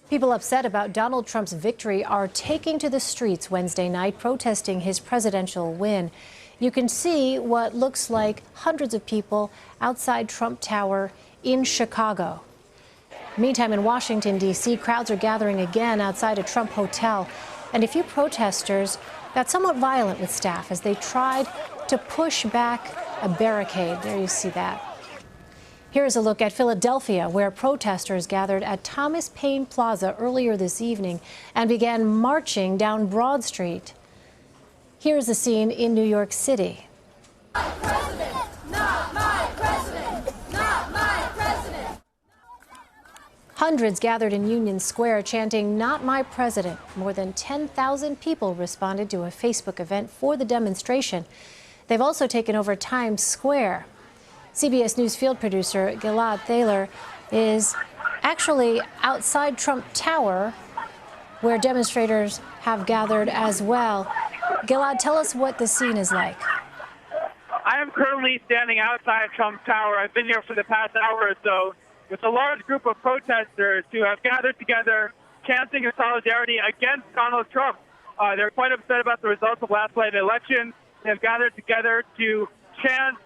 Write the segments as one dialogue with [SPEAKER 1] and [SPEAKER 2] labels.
[SPEAKER 1] People upset about Donald Trump's victory are taking to the streets Wednesday night, protesting his presidential win. You can see what looks like hundreds of people outside Trump Tower in Chicago. Meantime, in Washington, D.C., crowds are gathering again outside a Trump hotel. And a few protesters got somewhat violent with staff as they tried to push back a barricade. There you see that. Here's a look at Philadelphia, where protesters gathered at Thomas Paine Plaza earlier this evening and began marching down Broad Street. Here's the scene in New York City.
[SPEAKER 2] President, not my president, not my president.
[SPEAKER 1] Hundreds gathered in Union Square chanting, "Not my president." More than 10,000 people responded to a Facebook event for the demonstration. They've also taken over Times Square. CBS News field producer Gilad Thaler is actually outside Trump Tower, where demonstrators have gathered as well. Gilad, tell us what the scene is like.
[SPEAKER 3] I am currently standing outside Trump Tower. I've been here for the past hour or so with a large group of protesters who have gathered together, chanting in solidarity against Donald Trump. They're quite upset about the results of last night's election. They've gathered together to chant,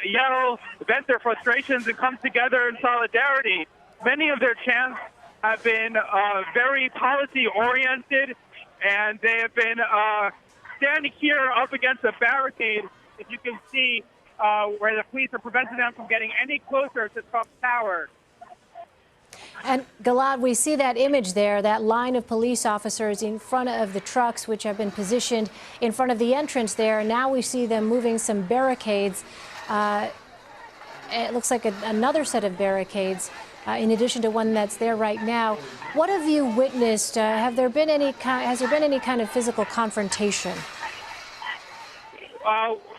[SPEAKER 3] yell, vent their frustrations, and come together in solidarity. Many of their chants have been very policy-oriented, and they have been standing here up against a barricade, if you can see, where the police are preventing them from getting any closer to Trump Tower.
[SPEAKER 1] And Gilad, we see that image there, that line of police officers in front of the trucks, which have been positioned in front of the entrance there. Now we see them moving some barricades. It looks like another set of barricades, in addition to one that's there right now. What have you witnessed? Has there been any kind of physical confrontation?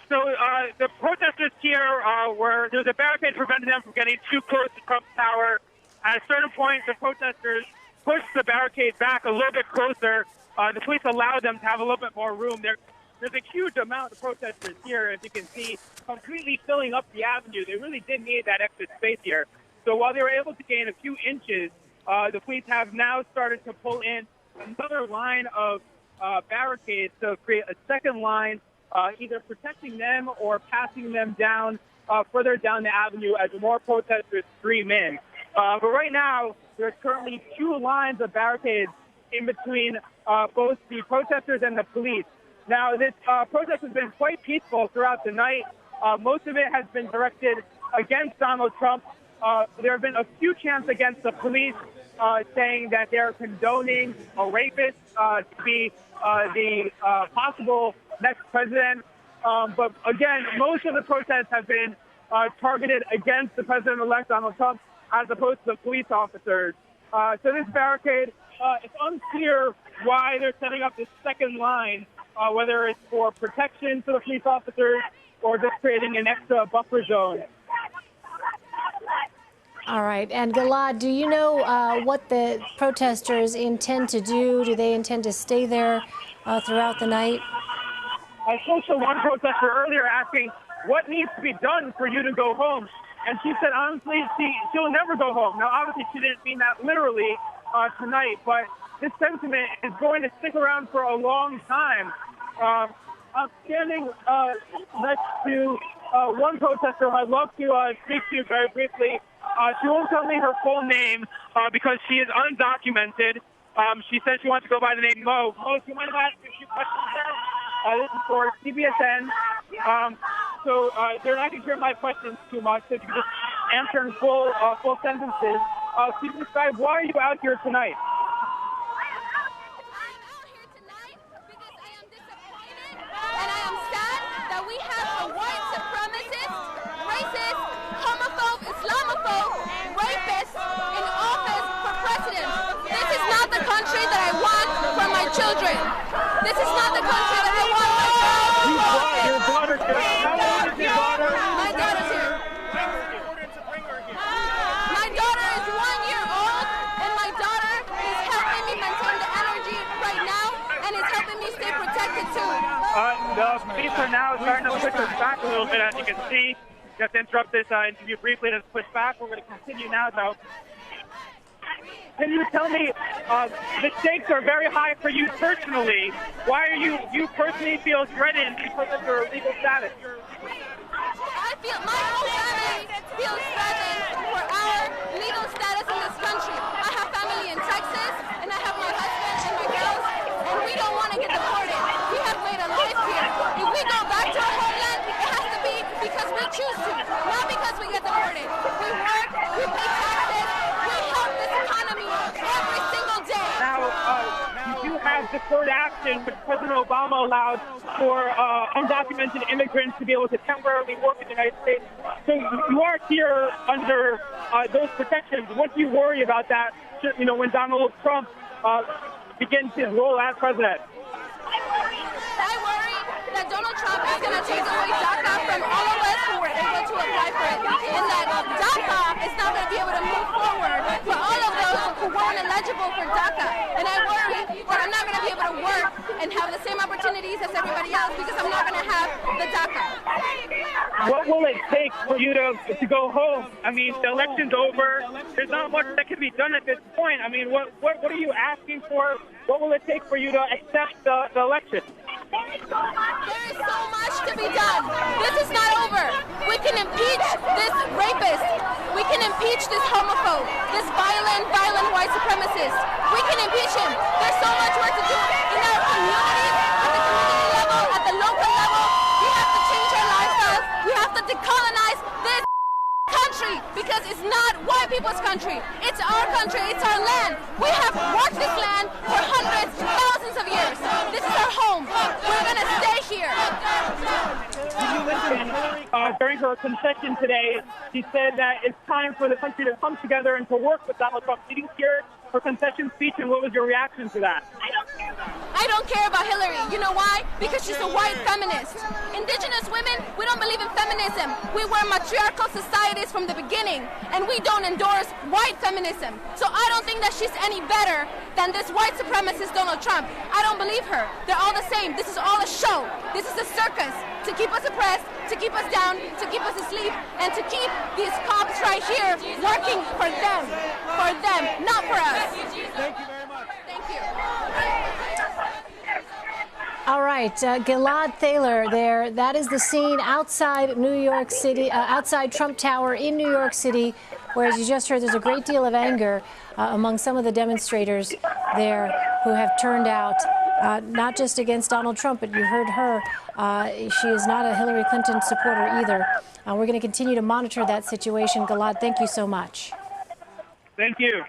[SPEAKER 3] The protesters here there's a barricade preventing them from getting too close to Trump Tower. At a certain point, the protesters pushed the barricade back a little bit closer. The police allowed them to have a little bit more room. There's a huge amount of protesters here, as you can see, completely filling up the avenue. They really did need that extra space here. So while they were able to gain a few inches, the police have now started to pull in another line of barricades to create a second line, either protecting them or passing them down further down the avenue as more protesters stream in. But right now, there's currently two lines of barricades in between both the protesters and the police. Now, this protest has been quite peaceful throughout the night. Most of it has been directed against Donald Trump. There have been a few chants against the police, saying that they're condoning a rapist to be the possible next president. But again, most of the protests have been targeted against the president-elect Donald Trump, as opposed to the police officers. So this barricade, it's unclear why they're setting up this second line, whether it's for protection for the police officers or just creating an extra buffer zone.
[SPEAKER 1] All right. And Gilad, do you know what the protesters intend to do? Do they intend to stay there throughout the night?
[SPEAKER 3] I spoke to one protester earlier asking, what needs to be done for you to go home? And she said, honestly, she'll never go home. Now, obviously, she didn't mean that literally tonight, but this sentiment is going to stick around for a long time. I'm standing next to one protester who I'd love to speak to very briefly. She won't tell me her full name because she is undocumented. She said she wants to go by the name Mo. Mo, do you mind if I ask you a few questions there? This is for CBSN. So they're not going to hear my questions too much, so if you can just answer in full sentences. Can you describe why are you out here tonight?
[SPEAKER 2] And I am sad that we have a white supremacist, racist, homophobe, Islamophobe, rapist in office for president. This is not the country that I want for my children. This is not the country that I want my child.
[SPEAKER 3] Your daughter, how old is your daughter?
[SPEAKER 2] My daughter's here. My daughter is 1 year old, and my daughter is helping me maintain the energy right now, and is helping me stay protected too.
[SPEAKER 3] The police are now starting to push us back a little bit, as you can see. Just to interrupt this interview briefly to push back. We're going to continue now, though. can you tell me, the stakes are very high for you personally. Why are you personally feel threatened because of your legal status?
[SPEAKER 2] I feel my whole family feels threatened for our legal status in this country. I have family in Texas, and I have my husband and my girls, and we don't want to get deported. We have made a life here. If we go back to our homeland, it has to be because we choose to, not because we get deported. We work, we pay taxes, we help this economy every single day.
[SPEAKER 3] Now, you do have deferred action, which President Obama allowed for undocumented immigrants to be able to temporarily work in the United States. So you are here under those protections. What do you worry about that, when Donald Trump begins his role as president?
[SPEAKER 2] I worry that Donald Trump is going to take away DACA from all of us who were able to apply for it, and that DACA is not going to be able to move forward for all of those who weren't eligible for DACA. And I worry that I'm not going to be able to work and have the same opportunities as everybody else because I'm not going to have the DACA.
[SPEAKER 3] What will it take for you to go home? I mean, the election's over. There's not much that can be done at this point. I mean, what are you asking for? What will it take for you to accept the election?
[SPEAKER 2] There is so much to be done. This is not over. We can impeach this rapist. We can impeach this homophobe, this violent white supremacist. We can impeach him. There's so much work to do in our communities, at the community level, at the local level. We have to change our lifestyles. We have to decolonize this country because it's not white people's country. It's our country. It's our land. We have worked this land for hundreds, thousands of years. This is our home. We're going to stay here.
[SPEAKER 3] During her concession today, she said that it's time for the country to come together and to work with Donald Trump. Did you hear her concession speech, and what was your reaction to that?
[SPEAKER 2] I don't care about Hillary. You know why? Because she's a white feminist. Indigenous women, we don't believe in feminism. We were matriarchal societies from the beginning, and we don't endorse white feminism. So I don't think that she's any better than this white supremacist Donald Trump. I don't believe her. They're all the same. This is all a show. This is a circus to keep us oppressed, to keep us down, to keep us asleep, and to keep these cops right here working for them, not for us.
[SPEAKER 3] Thank you very much.
[SPEAKER 2] Thank you.
[SPEAKER 1] All right, Gilad Thaler there. That is the scene outside New York City, outside Trump Tower in New York City, where, as you just heard, there's a great deal of anger among some of the demonstrators there who have turned out, not just against Donald Trump, but you heard her. She is not a Hillary Clinton supporter either. We're going to continue to monitor that situation. Gilad, thank you so much.
[SPEAKER 3] Thank you.